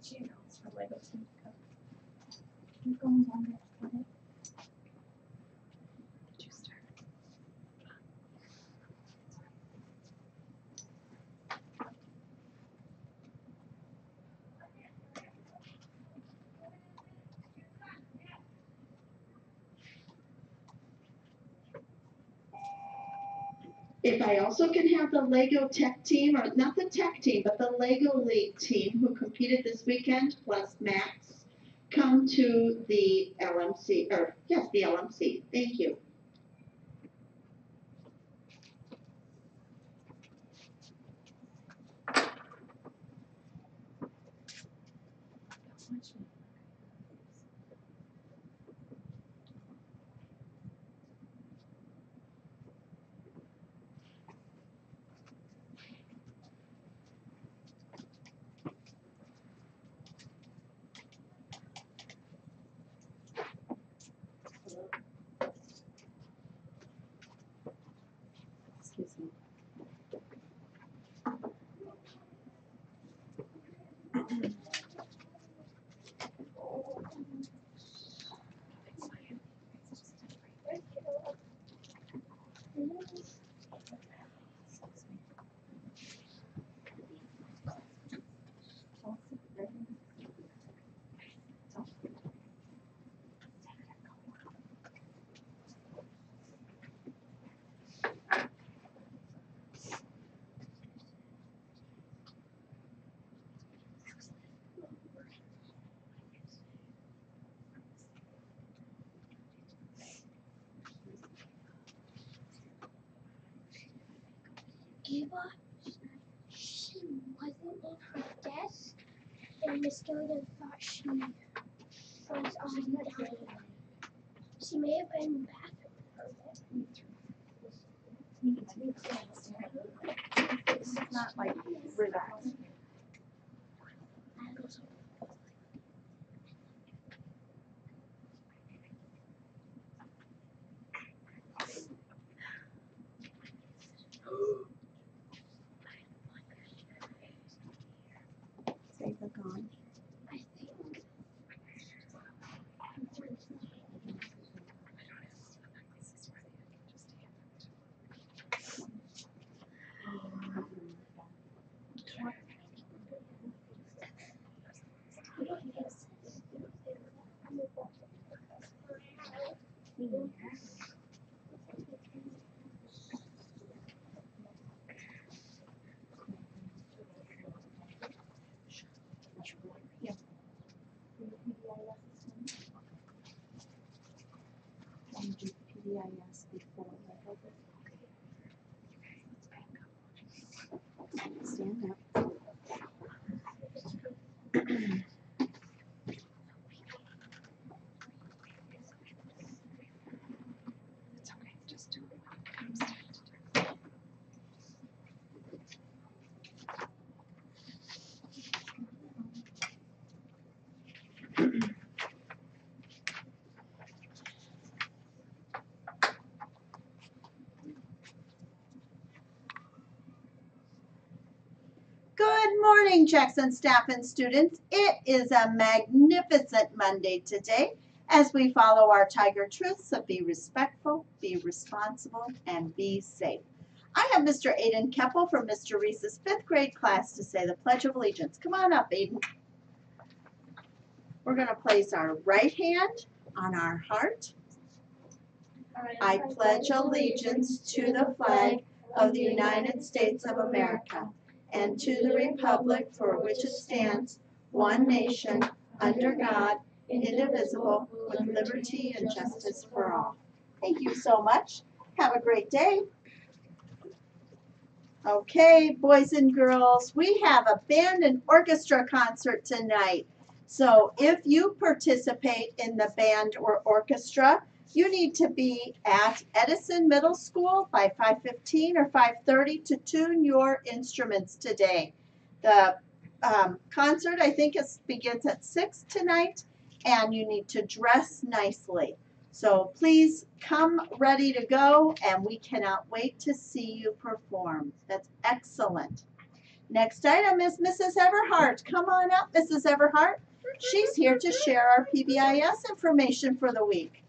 channels for Lego Team to come. Keep going down that slide. Did you start? If I also can have the Lego Tech team, or not the Tech team, but the Lego League team who competed this weekend, plus Max, come to the LMC, or yes, the LMC. Thank you. Excuse me. Ava, she wasn't in her desk, and Miss Gilligan thought she was on the She may have been in the bathroom. It's not like relaxed. Say the gone. I think. Can you do PBIS before Lego? Stand up. It's okay, just do it. Good morning, Jackson staff and students. It is a magnificent Monday today as we follow our Tiger truths of be respectful, be responsible, and be safe. I have Mr. Aiden Keppel from Mr. Reese's 5th grade class to say the Pledge of Allegiance. Come on up, Aiden. We're going to place our right hand on our heart. I pledge allegiance to the flag of the United States of America and to the republic for which it stands, one nation, under God, indivisible, with liberty and justice for all. Thank you so much. Have a great day. Okay, boys and girls, we have a band and orchestra concert tonight. So if you participate in the band or orchestra, you need to be at Edison Middle School by 5:15 or 5:30 to tune your instruments today. The concert, I think, begins at 6 tonight, and you need to dress nicely. So please come ready to go, and we cannot wait to see you perform. That's excellent. Next item is Mrs. Everhart. Come on up, Mrs. Everhart. She's here to share our PBIS information for the week.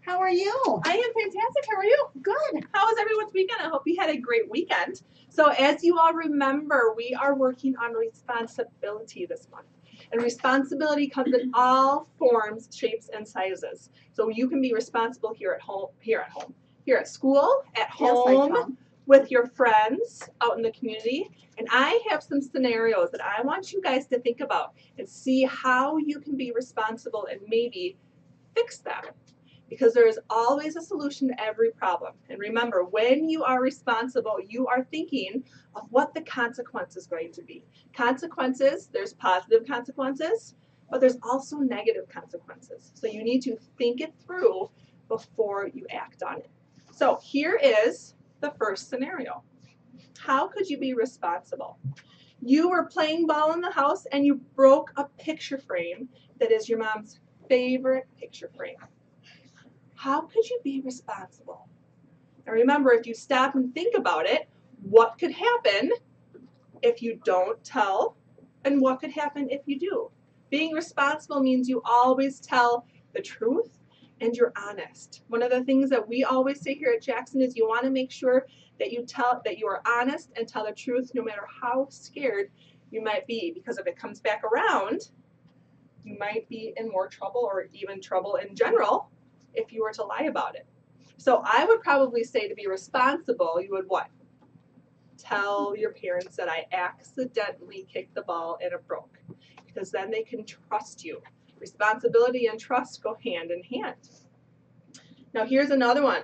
How are you? I am fantastic. How are you? Good. How was everyone's weekend? I hope you had a great weekend. So as you all remember, we are working on responsibility this month. And responsibility comes in all forms, shapes, and sizes. So you can be responsible here at school, at home, Yes, with your friends, out in the community. And I have some scenarios that I want you guys to think about and see how you can be responsible and maybe fix them. Because there is always a solution to every problem. And remember, when you are responsible, you are thinking of what the consequence is going to be. Consequences, there's positive consequences, but there's also negative consequences. So you need to think it through before you act on it. So here is the first scenario. How could you be responsible? You were playing ball in the house and you broke a picture frame that is your mom's favorite picture frame. How could you be responsible? Now remember, if you stop and think about it, what could happen if you don't tell, and what could happen if you do? Being responsible means you always tell the truth and you're honest. One of the things that we always say here at Jackson is you want to make sure that you are honest and tell the truth no matter how scared you might be, because if it comes back around, you might be in more trouble or even trouble in general if you were to lie about it. So I would probably say to be responsible, you would what? Tell your parents that I accidentally kicked the ball and it broke, because then they can trust you. Responsibility and trust go hand in hand. Now here's another one.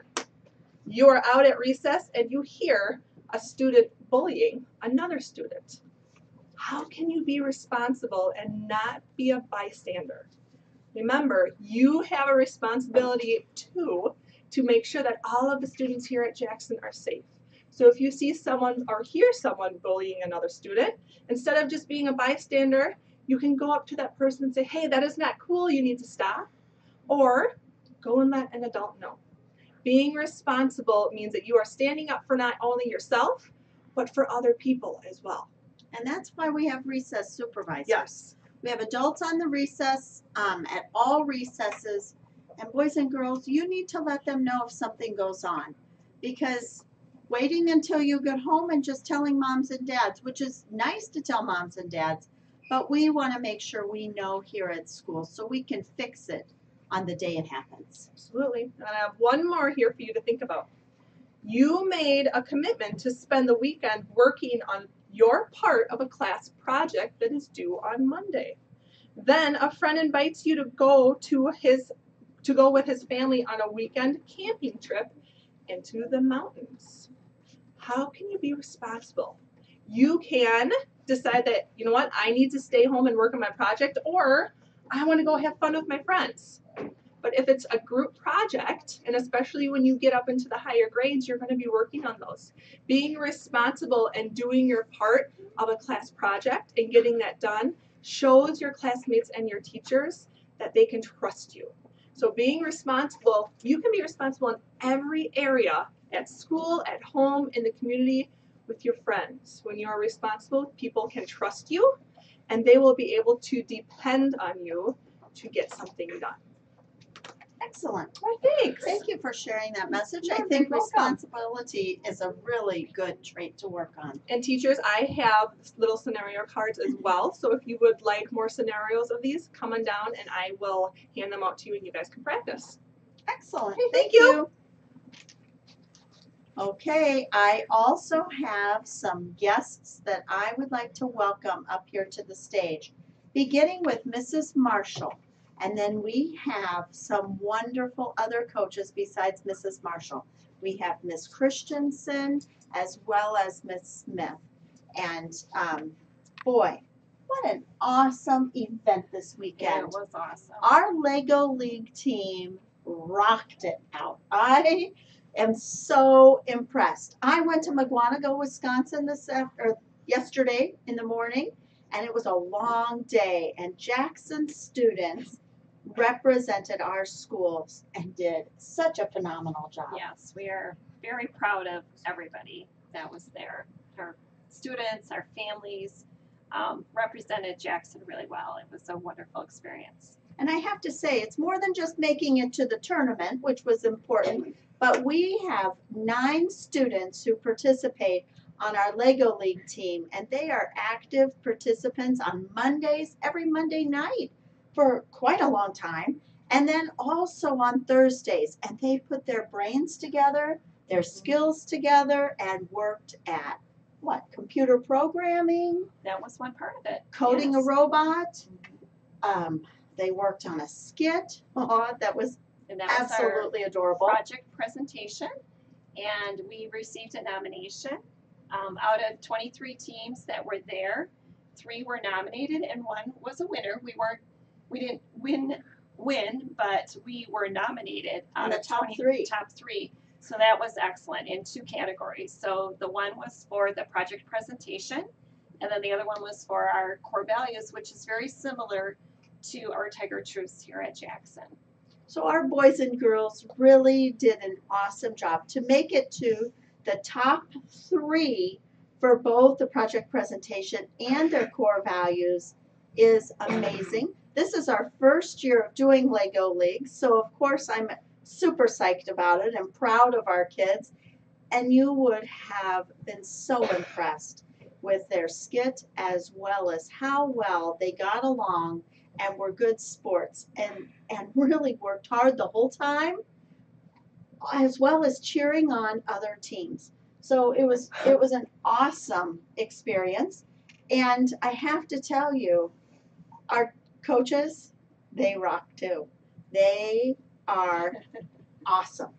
You are out at recess and you hear a student bullying another student. How can you be responsible and not be a bystander? Remember, you have a responsibility too to make sure that all of the students here at Jackson are safe. So if you see someone or hear someone bullying another student, instead of just being a bystander, you can go up to that person and say, hey, that is not cool, you need to stop. Or go and let an adult know. Being responsible means that you are standing up for not only yourself, but for other people as well. And that's why we have recess supervisors. Yes. We have adults on the recess, at all recesses. And boys and girls, you need to let them know if something goes on. Because waiting until you get home and just telling moms and dads, which is nice to tell moms and dads, but we want to make sure we know here at school so we can fix it on the day it happens. Absolutely. And I have one more here for you to think about. You made a commitment to spend the weekend working on your part of a class project that is due on Monday. Then a friend invites you to go with his family on a weekend camping trip into the mountains. How can you be responsible? You can decide that, you know what, I need to stay home and work on my project, or I want to go have fun with my friends. But if it's a group project, and especially when you get up into the higher grades, you're going to be working on those. Being responsible and doing your part of a class project and getting that done shows your classmates and your teachers that they can trust you. So being responsible, you can be responsible in every area, at school, at home, in the community, with your friends. When you are responsible, people can trust you, and they will be able to depend on you to get something done. Excellent. Well, thanks. Thank you for sharing that message. I You're think welcome. responsibility is a really good trait to work on. And teachers, I have little scenario cards as well. So if you would like more scenarios of these, come on down and I will hand them out to you and you guys can practice. Excellent. Hey, Thank thank you. Okay, I also have some guests that I would like to welcome up here to the stage, beginning with Mrs. Marshall. And then we have some wonderful other coaches besides Mrs. Marshall. We have Miss Christensen as well as Miss Smith. And boy, what an awesome event this weekend. It was awesome. Our Lego League team rocked it out. I am so impressed. I went to McGuanago, Wisconsin yesterday in the morning, and it was a long day. And Jackson students represented our schools and did such a phenomenal job. Yes, we are very proud of everybody that was there. Our students, our families, represented Jackson really well. It was a wonderful experience. And I have to say, it's more than just making it to the tournament, which was important, but we have 9 students who participate on our Lego League team, and they are active participants on Mondays, every Monday night for quite a long time, and then also on Thursdays. And they put their brains together, their skills together, and worked at what? Computer programming, That was one part of it. coding a Yes. robot. They worked on a skit. Oh, that was And that was our absolutely adorable. project presentation, and we received a nomination. Out of 23 teams that were there, 3 were nominated and 1 was a winner. We didn't win, but we were nominated In out the of top 20 3. top 3. So that was excellent in 2 categories. So the one was for the project presentation, and then the other one was for our core values, which is very similar to our Tiger Truths here at Jackson. So our boys and girls really did an awesome job to make it to the top 3 for both the project presentation and their core values is amazing. This is our first year of doing Lego League, so of course I'm super psyched about it and proud of our kids. And you would have been so impressed with their skit as well as how well they got along and were good sports and really worked hard the whole time, as well as cheering on other teams. So it was an awesome experience. And I have to tell you, our coaches, they rock too. They are awesome.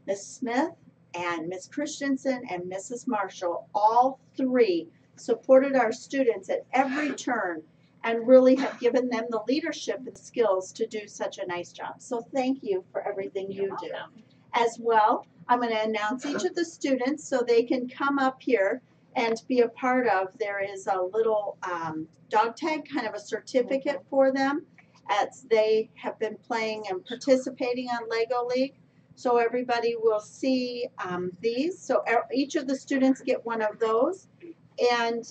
Miss Smith and Miss Christensen and Mrs. Marshall, all 3 supported our students at every turn and really have given them the leadership and skills to do such a nice job. So thank you for everything you do. As well, I'm going to announce each of the students so they can come up here and be a part of. There is a little dog tag, kind of a certificate for them, as they have been playing and participating on Lego League. So everybody will see these. So each of the students get one of those. And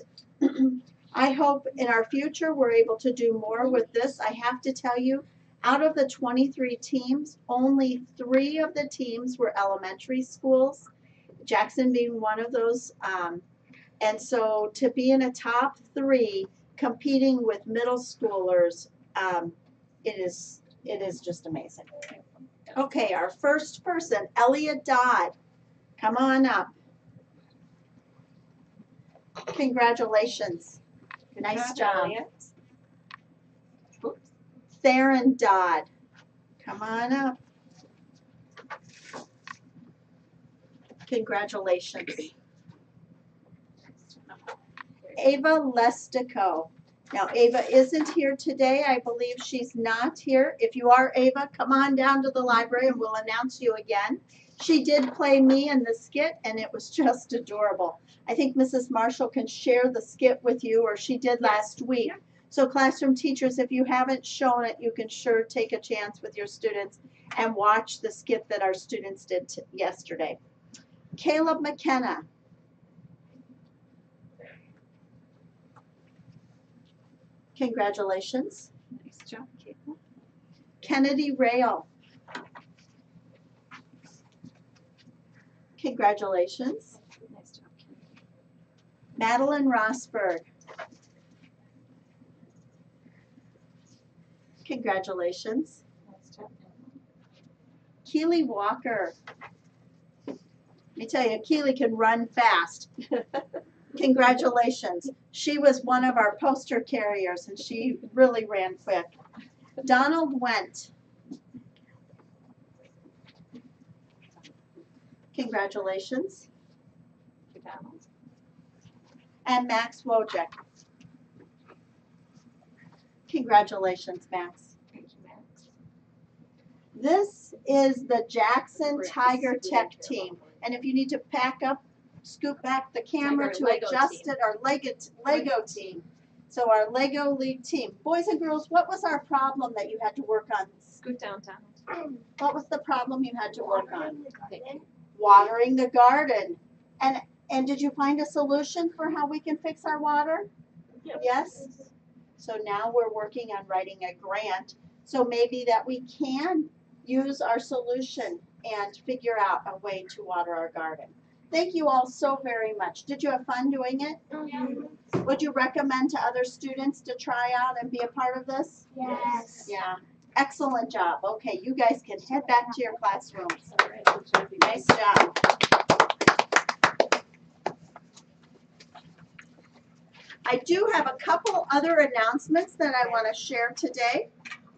I hope in our future we're able to do more with this. I have to tell you, out of the 23 teams, only 3 of the teams were elementary schools, Jackson being one of those. And so to be in a top 3 competing with middle schoolers, it is just amazing. Okay, our first person, Elliot Dodd. Come on up. Congratulations. Nice job. Oops. Theron Dodd. Come on up. Congratulations. Ava Lestico. Now, Ava isn't here today. I believe she's not here. If you are Ava, come on down to the library and we'll announce you again. She did play me in the skit, and it was just adorable. I think Mrs. Marshall can share the skit with you, or she did last week. So classroom teachers, if you haven't shown it, you can sure take a chance with your students and watch the skit that our students did yesterday. Caleb McKenna. Congratulations. Nice job, Caitlin. Kennedy Rail. Congratulations. Nice job, Caitlin. Madeline Rosberg. Congratulations. Nice job, Keely Walker. Let me tell you, Keely can run fast. Congratulations. She was one of our poster carriers and she really ran quick. Donald Went. Congratulations. Donald. And Max Wojcik. Congratulations, Max. Thank you, Max. This is the Jackson Tiger Tech team. And if you need to pack up, scoop back the camera Tiger to Lego adjust team. it, our Lego team. So our Lego League team. Boys and girls, what was our problem that you had to work on? Scoot down, Donald. What was the problem you had to work on? Watering the garden. Watering the garden. And And did you find a solution for how we can fix our water? Yes? So now we're working on writing a grant, so maybe that we can use our solution and figure out a way to water our garden. Thank you all so very much. Did you have fun doing it? Would you recommend to other students to try out and be a part of this? Yes. Yeah, excellent job. Okay, you guys can head back to your classrooms. Nice job. I do have a couple other announcements that I want to share today.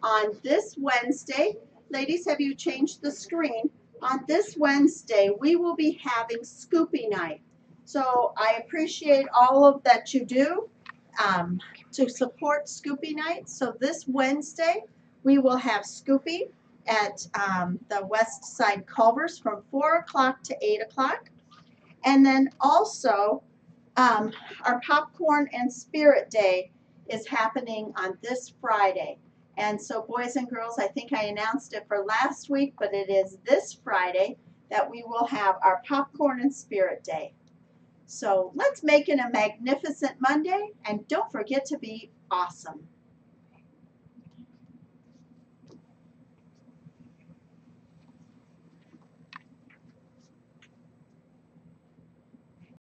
On this Wednesday, ladies, have you changed the screen? On this Wednesday, we will be having Scoopy Night. So I appreciate all of that you do to support Scoopy Night. So this Wednesday, we will have Scoopy at the West Side Culvers from 4 o'clock to 8 o'clock. And then also, our Popcorn and Spirit Day is happening on this Friday. And so boys and girls, I think I announced it for last week, but it is this Friday that we will have our Popcorn and Spirit Day. So let's make it a magnificent Monday, and don't forget to be awesome.